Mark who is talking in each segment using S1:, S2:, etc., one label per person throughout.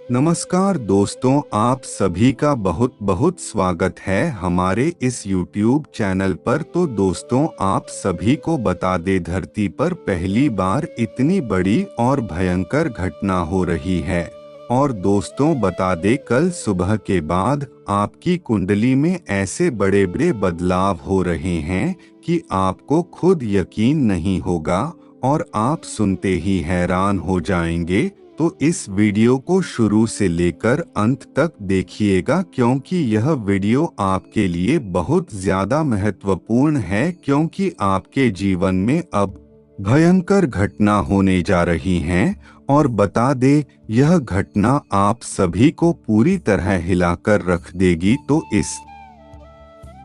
S1: नमस्कार दोस्तों, आप सभी का बहुत बहुत स्वागत है हमारे इस YouTube चैनल पर। तो दोस्तों, आप सभी को बता दे, धरती पर पहली बार इतनी बड़ी और भयंकर घटना हो रही है। और दोस्तों बता दे, कल सुबह के बाद आपकी कुंडली में ऐसे बड़े बड़े बदलाव हो रहे हैं कि आपको खुद यकीन नहीं होगा और आप सुनते ही हैरान हो जाएंगे। तो इस वीडियो को शुरू से लेकर अंत तक देखिएगा, क्योंकि यह वीडियो आपके लिए बहुत ज्यादा महत्वपूर्ण है, क्योंकि आपके जीवन में अब भयंकर घटना होने जा रही हैं। और बता दे, यह घटना आप सभी को पूरी तरह हिलाकर रख देगी। तो इस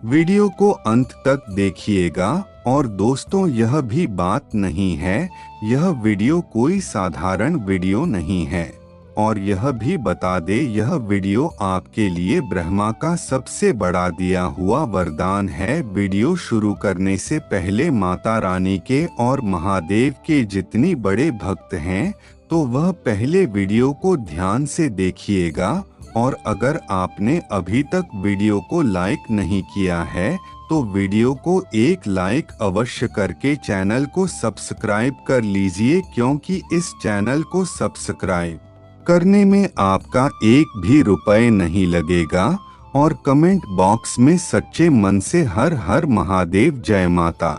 S1: वीडियो को अंत तक देखिएगा। और दोस्तों, यह भी बात नहीं है, यह वीडियो कोई साधारण वीडियो नहीं है। और यह भी बता दे, यह वीडियो आपके लिए ब्रह्मा का सबसे बड़ा दिया हुआ वरदान है। वीडियो शुरू करने से पहले माता रानी के और महादेव के जितनी बड़े भक्त हैं, तो वह पहले वीडियो को ध्यान से देखिएगा। और अगर आपने अभी तक वीडियो को लाइक नहीं किया है, तो वीडियो को एक लाइक अवश्य करके चैनल को सब्सक्राइब कर लीजिए, क्योंकि इस चैनल को सब्सक्राइब करने में आपका एक भी रुपए नहीं लगेगा। और कमेंट बॉक्स में सच्चे मन से हर हर महादेव जय माता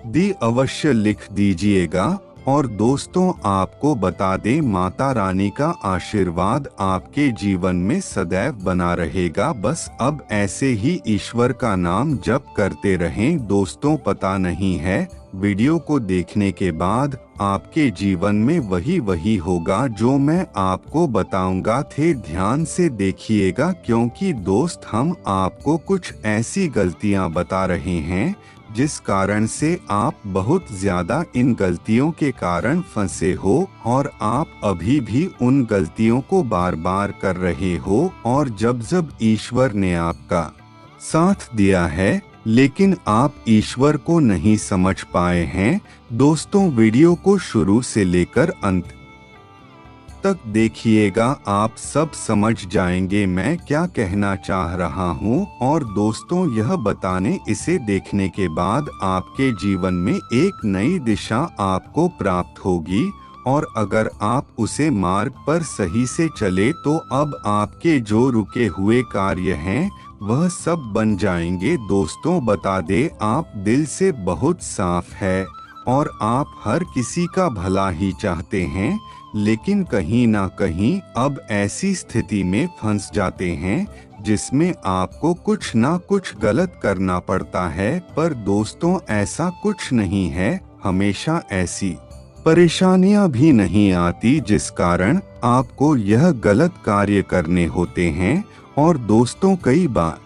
S1: दी अवश्य लिख दीजिएगा। और दोस्तों, आपको बता दें, माता रानी का आशीर्वाद आपके जीवन में सदैव बना रहेगा। बस अब ऐसे ही ईश्वर का नाम जप करते रहें। दोस्तों, पता नहीं है, वीडियो को देखने के बाद आपके जीवन में वही होगा जो मैं आपको बताऊंगा। थे ध्यान से देखिएगा, क्योंकि दोस्त, हम आपको कुछ ऐसी गलतियां बता रहे हैं जिस कारण से आप बहुत ज्यादा इन गलतियों के कारण फंसे हो, और आप अभी भी उन गलतियों को बार बार कर रहे हो। और जब जब ईश्वर ने आपका साथ दिया है, लेकिन आप ईश्वर को नहीं समझ पाए हैं। दोस्तों, वीडियो को शुरू से लेकर अंत तक देखिएगा, आप सब समझ जाएंगे मैं क्या कहना चाह रहा हूँ। और दोस्तों, यह बताने, इसे देखने के बाद आपके जीवन में एक नई दिशा आपको प्राप्त होगी। और अगर आप उसे मार्ग पर सही से चले, तो अब आपके जो रुके हुए कार्य हैं, वह सब बन जाएंगे। दोस्तों, बता दे, आप दिल से बहुत साफ है और आप हर किसी का भला ही चाहते हैं, लेकिन कहीं ना कहीं अब ऐसी स्थिति में फंस जाते हैं जिसमें आपको कुछ ना कुछ गलत करना पड़ता है। पर दोस्तों, ऐसा कुछ नहीं है, हमेशा ऐसी परेशानियां भी नहीं आती जिस कारण आपको यह गलत कार्य करने होते हैं। और दोस्तों, कई बार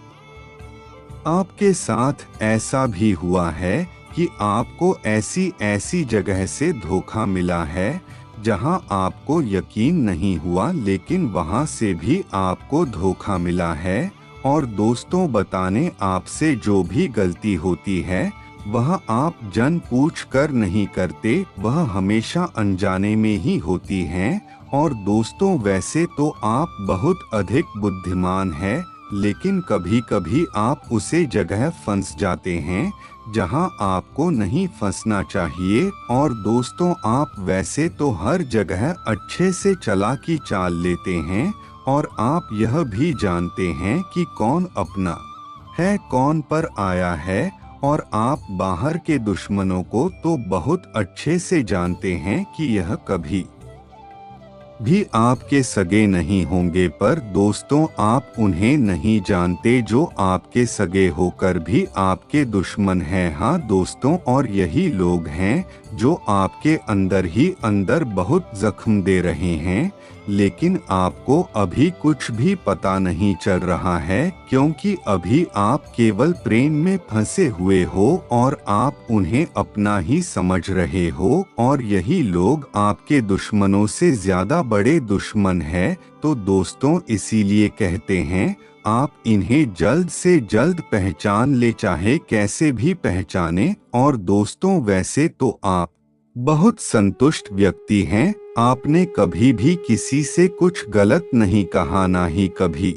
S1: आपके साथ ऐसा भी हुआ है कि आपको ऐसी जगह से धोखा मिला है जहां आपको यकीन नहीं हुआ, लेकिन वहां से भी आपको धोखा मिला है। और दोस्तों, बताने, आपसे जो भी गलती होती है, वह आप जानबूझ कर नहीं करते, वह हमेशा अनजाने में ही होती हैं। और दोस्तों, वैसे तो आप बहुत अधिक बुद्धिमान हैं, लेकिन कभी कभी आप उसे जगह फंस जाते हैं जहां आपको नहीं फंसना चाहिए। और दोस्तों, आप वैसे तो हर जगह अच्छे से चालाकी चाल लेते हैं, और आप यह भी जानते हैं कि कौन अपना है, कौन पर आया है। और आप बाहर के दुश्मनों को तो बहुत अच्छे से जानते हैं कि यह कभी भी आपके सगे नहीं होंगे। पर दोस्तों, आप उन्हें नहीं जानते जो आपके सगे होकर भी आपके दुश्मन हैं। हाँ दोस्तों, और यही लोग हैं जो आपके अंदर ही अंदर बहुत जख्म दे रहे हैं, लेकिन आपको अभी कुछ भी पता नहीं चल रहा है, क्योंकि अभी आप केवल प्रेम में फंसे हुए हो और आप उन्हें अपना ही समझ रहे हो। और यही लोग आपके दुश्मनों से ज्यादा बड़े दुश्मन हैं। तो दोस्तों, इसीलिए कहते हैं, आप इन्हें जल्द से जल्द पहचान ले, चाहे कैसे भी पहचाने। और दोस्तों, वैसे तो आप बहुत संतुष्ट व्यक्ति हैं। आपने कभी भी किसी से कुछ गलत नहीं कहा, ना ही कभी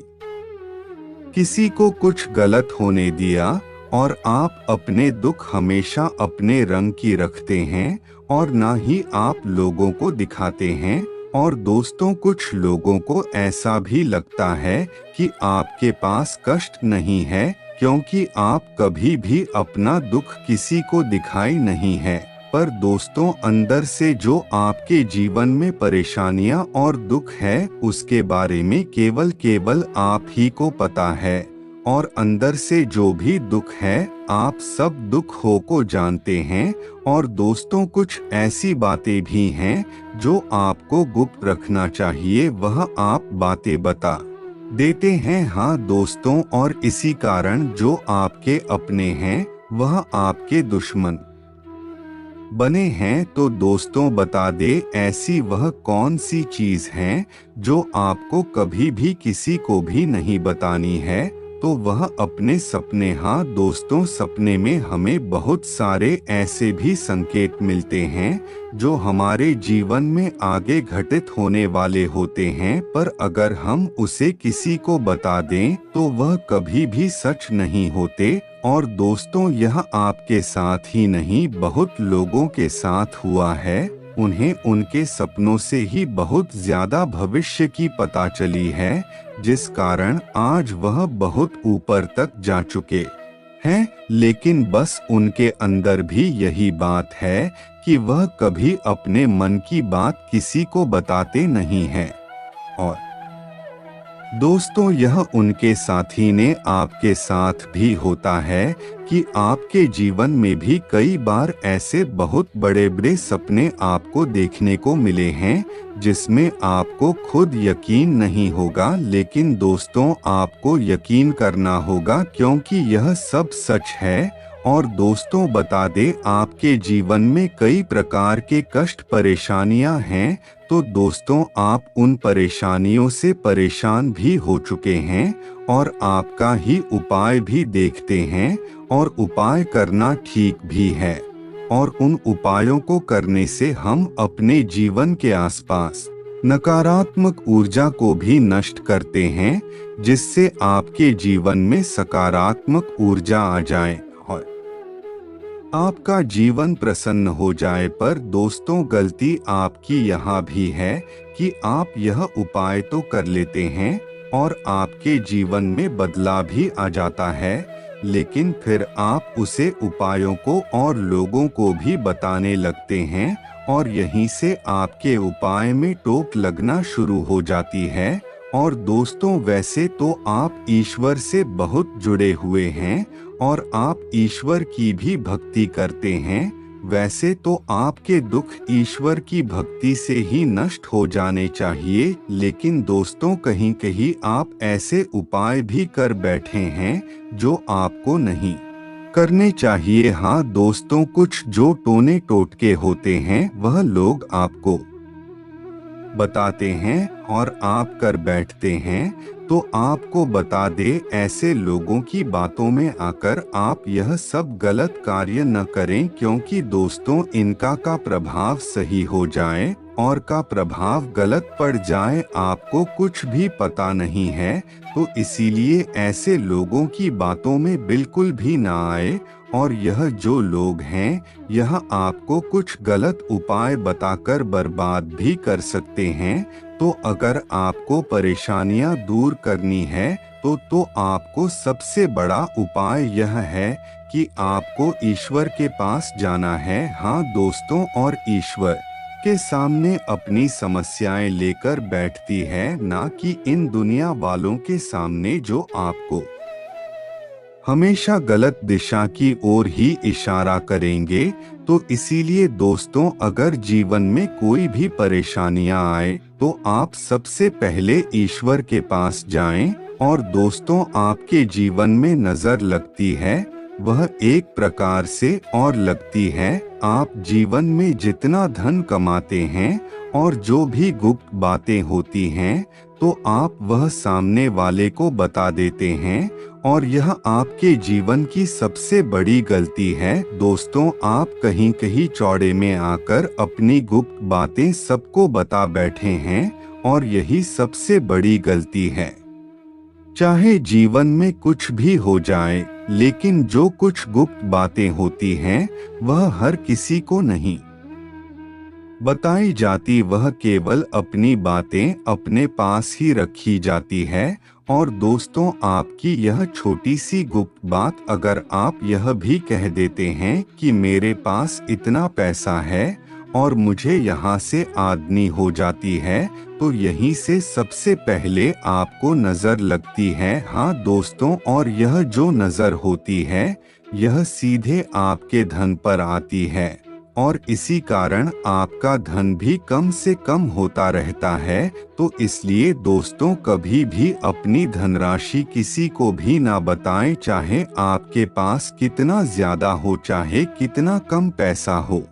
S1: किसी को कुछ गलत होने दिया। और आप अपने दुख हमेशा अपने रंग की रखते हैं और ना ही आप लोगों को दिखाते हैं। और दोस्तों, कुछ लोगों को ऐसा भी लगता है कि आपके पास कष्ट नहीं है, क्योंकि आप कभी भी अपना दुख किसी को दिखाई नहीं है। पर दोस्तों, अंदर से जो आपके जीवन में परेशानियां और दुख है, उसके बारे में केवल आप ही को पता है। और अंदर से जो भी दुख है, आप सब दुखों को जानते हैं। और दोस्तों, कुछ ऐसी बातें भी हैं जो आपको गुप्त रखना चाहिए, वह आप बातें बता देते हैं। हाँ दोस्तों, और इसी कारण जो आपके अपने हैं वह आपके दुश्मन बने हैं। तो दोस्तों, बता दे, ऐसी वह कौन सी चीज है जो आपको कभी भी किसी को भी नहीं बतानी है? तो वह अपने सपने। हाँ दोस्तों, सपने में हमें बहुत सारे ऐसे भी संकेत मिलते हैं जो हमारे जीवन में आगे घटित होने वाले होते हैं, पर अगर हम उसे किसी को बता दें तो वह कभी भी सच नहीं होते। और दोस्तों, यह आपके साथ ही नहीं, बहुत लोगों के साथ हुआ है। उन्हें उनके सपनों से ही बहुत ज्यादा भविष्य की पता चली है, जिस कारण आज वह बहुत ऊपर तक जा चुके हैं। लेकिन बस उनके अंदर भी यही बात है कि वह कभी अपने मन की बात किसी को बताते नहीं हैं। और दोस्तों, यह उनके साथी ने आपके साथ भी होता है कि आपके जीवन में भी कई बार ऐसे बहुत बड़े बड़े सपने आपको देखने को मिले हैं जिसमें आपको खुद यकीन नहीं होगा। लेकिन दोस्तों, आपको यकीन करना होगा, क्योंकि यह सब सच है। और दोस्तों, बता दे, आपके जीवन में कई प्रकार के कष्ट परेशानियां हैं। तो दोस्तों, आप उन परेशानियों से परेशान भी हो चुके हैं और आपका ही उपाय भी देखते हैं। और उपाय करना ठीक भी है, और उन उपायों को करने से हम अपने जीवन के आसपास नकारात्मक ऊर्जा को भी नष्ट करते हैं, जिससे आपके जीवन में सकारात्मक ऊर्जा आ जाए और आपका जीवन प्रसन्न हो जाए। पर दोस्तों, गलती आपकी यहाँ भी है कि आप यह उपाय तो कर लेते हैं और आपके जीवन में बदलाव भी आ जाता है, लेकिन फिर आप उसे उपायों को और लोगों को भी बताने लगते हैं, और यहीं से आपके उपाय में टोक लगना शुरू हो जाती है। और दोस्तों, वैसे तो आप ईश्वर से बहुत जुड़े हुए हैं और आप ईश्वर की भी भक्ति करते हैं। वैसे तो आपके दुख ईश्वर की भक्ति से ही नष्ट हो जाने चाहिए, लेकिन दोस्तों, कहीं कहीं आप ऐसे उपाय भी कर बैठे हैं जो आपको नहीं करने चाहिए। हाँ दोस्तों, कुछ जो टोने टोटके होते हैं वह लोग आपको बताते हैं और आप कर बैठते हैं। तो आपको बता दे, ऐसे लोगों की बातों में आकर आप यह सब गलत कार्य न करें, क्योंकि दोस्तों, इनका का प्रभाव सही हो जाए और का प्रभाव गलत पड़ जाए, आपको कुछ भी पता नहीं है। तो इसीलिए ऐसे लोगों की बातों में बिल्कुल भी ना आए। और यह जो लोग हैं, यह आपको कुछ गलत उपाय बताकर बर्बाद भी कर सकते हैं। तो अगर आपको परेशानियां दूर करनी है तो आपको सबसे बड़ा उपाय यह है कि आपको ईश्वर के पास जाना है। हाँ दोस्तों, और ईश्वर के सामने अपनी समस्याएं लेकर बैठती है, ना कि इन दुनिया वालों के सामने जो आपको हमेशा गलत दिशा की ओर ही इशारा करेंगे। तो इसीलिए दोस्तों, अगर जीवन में कोई भी परेशानियां आए तो आप सबसे पहले ईश्वर के पास जाएं। और दोस्तों, आपके जीवन में नजर लगती है वह एक प्रकार से और लगती है। आप जीवन में जितना धन कमाते हैं और जो भी गुप्त बातें होती हैं, तो आप वह सामने वाले को बता देते हैं और यह आपके जीवन की सबसे बड़ी गलती है दोस्तों। आप कहीं कहीं चौड़े में आकर अपनी गुप्त बातें सबको बता बैठे हैं और यही सबसे बड़ी गलती है। चाहे जीवन में कुछ भी हो जाए, लेकिन जो कुछ गुप्त बातें होती हैं वह हर किसी को नहीं बताई जाती, वह केवल अपनी बातें अपने पास ही रखी जाती है। और दोस्तों, आपकी यह छोटी सी गुप्त बात अगर आप यह भी कह देते हैं कि मेरे पास इतना पैसा है और मुझे यहाँ से आमदनी हो जाती है, तो यहीं से सबसे पहले आपको नजर लगती है। हाँ दोस्तों, और यह जो नजर होती है यह सीधे आपके धन पर आती है और इसी कारण आपका धन भी कम से कम होता रहता है। तो इसलिए दोस्तों, कभी भी अपनी धनराशि किसी को भी ना बताएं, चाहे आपके पास कितना ज्यादा हो चाहे कितना कम पैसा हो।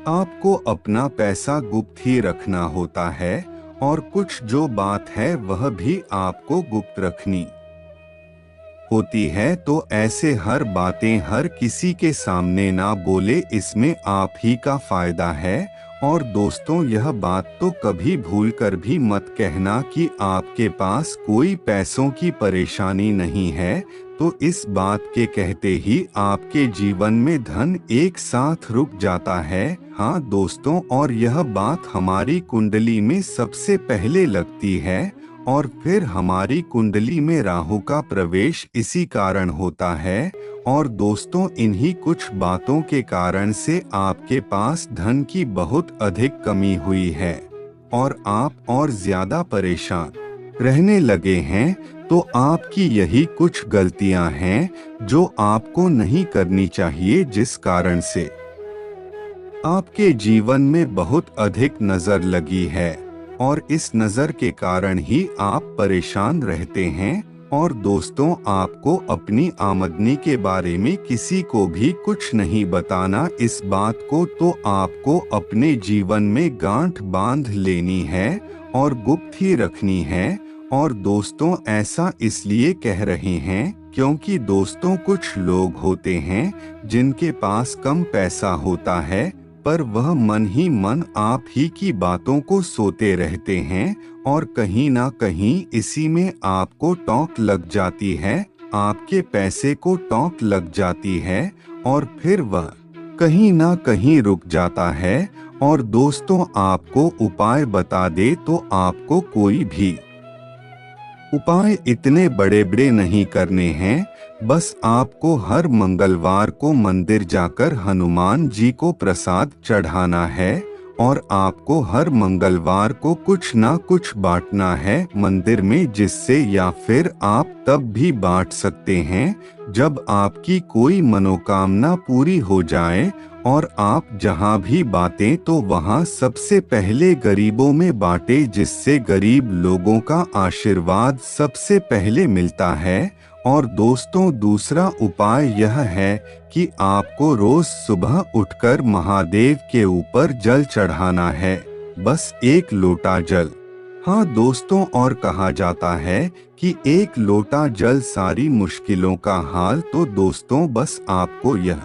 S1: आपको अपना पैसा गुप्त ही रखना होता है और कुछ जो बात है वह भी आपको गुप्त रखनी होती है। तो ऐसे हर बातें हर किसी के सामने ना बोले, इसमें आप ही का फायदा है। और दोस्तों, यह बात तो कभी भूल कर भी मत कहना कि आपके पास कोई पैसों की परेशानी नहीं है। तो इस बात के कहते ही आपके जीवन में धन एक साथ रुक जाता है। हाँ दोस्तों, और यह बात हमारी कुंडली में सबसे पहले लगती है और फिर हमारी कुंडली में राहु का प्रवेश इसी कारण होता है। और दोस्तों, इन्हीं कुछ बातों के कारण से आपके पास धन की बहुत अधिक कमी हुई है और आप और ज्यादा परेशान रहने लगे हैं। तो आपकी यही कुछ गलतियां हैं जो आपको नहीं करनी चाहिए, जिस कारण से आपके जीवन में बहुत अधिक नजर लगी है और इस नजर के कारण ही आप परेशान रहते हैं। और दोस्तों, आपको अपनी आमदनी के बारे में किसी को भी कुछ नहीं बताना। इस बात को तो आपको अपने जीवन में गांठ बांध लेनी है और गुप्त ही रखनी है। और दोस्तों, ऐसा इसलिए कह रहे हैं क्योंकि दोस्तों, कुछ लोग होते हैं जिनके पास कम पैसा होता है पर वह मन ही मन आप ही की बातों को सोते रहते हैं और कहीं ना कहीं इसी में आपको टोंक लग जाती है, आपके पैसे को टोंक लग जाती है और फिर वह कहीं ना कहीं रुक जाता है। और दोस्तों, आपको उपाय बता दे तो आपको कोई भी उपाय इतने बड़े बड़े नहीं करने हैं। बस आपको हर मंगलवार को मंदिर जाकर हनुमान जी को प्रसाद चढ़ाना है और आपको हर मंगलवार को कुछ ना कुछ बांटना है मंदिर में, जिससे या फिर आप तब भी बांट सकते हैं जब आपकी कोई मनोकामना पूरी हो जाए। और आप जहां भी बांटें तो वहां सबसे पहले गरीबों में बांटे, जिससे गरीब लोगों का आशीर्वाद सबसे पहले मिलता है। और दोस्तों, दूसरा उपाय यह है कि आपको रोज सुबह उठकर महादेव के ऊपर जल चढ़ाना है, बस 1 लोटा जल। हाँ दोस्तों, और कहा जाता है कि 1 लोटा जल सारी मुश्किलों का हाल। तो दोस्तों, बस आपको यह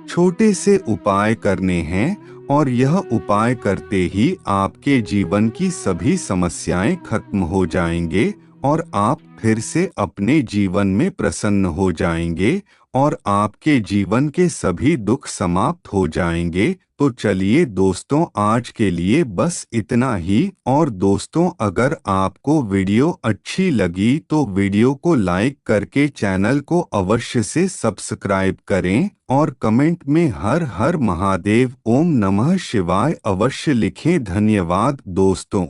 S1: छोटे से उपाय करने हैं और यह उपाय करते ही आपके जीवन की सभी समस्याएं खत्म हो जाएंगे और आप फिर से अपने जीवन में प्रसन्न हो जाएंगे और आपके जीवन के सभी दुख समाप्त हो जाएंगे। तो चलिए दोस्तों, आज के लिए बस इतना ही। और दोस्तों, अगर आपको वीडियो अच्छी लगी तो वीडियो को लाइक करके चैनल को अवश्य से सब्सक्राइब करें और कमेंट में हर हर महादेव, ओम नमः शिवाय अवश्य लिखें। धन्यवाद दोस्तों।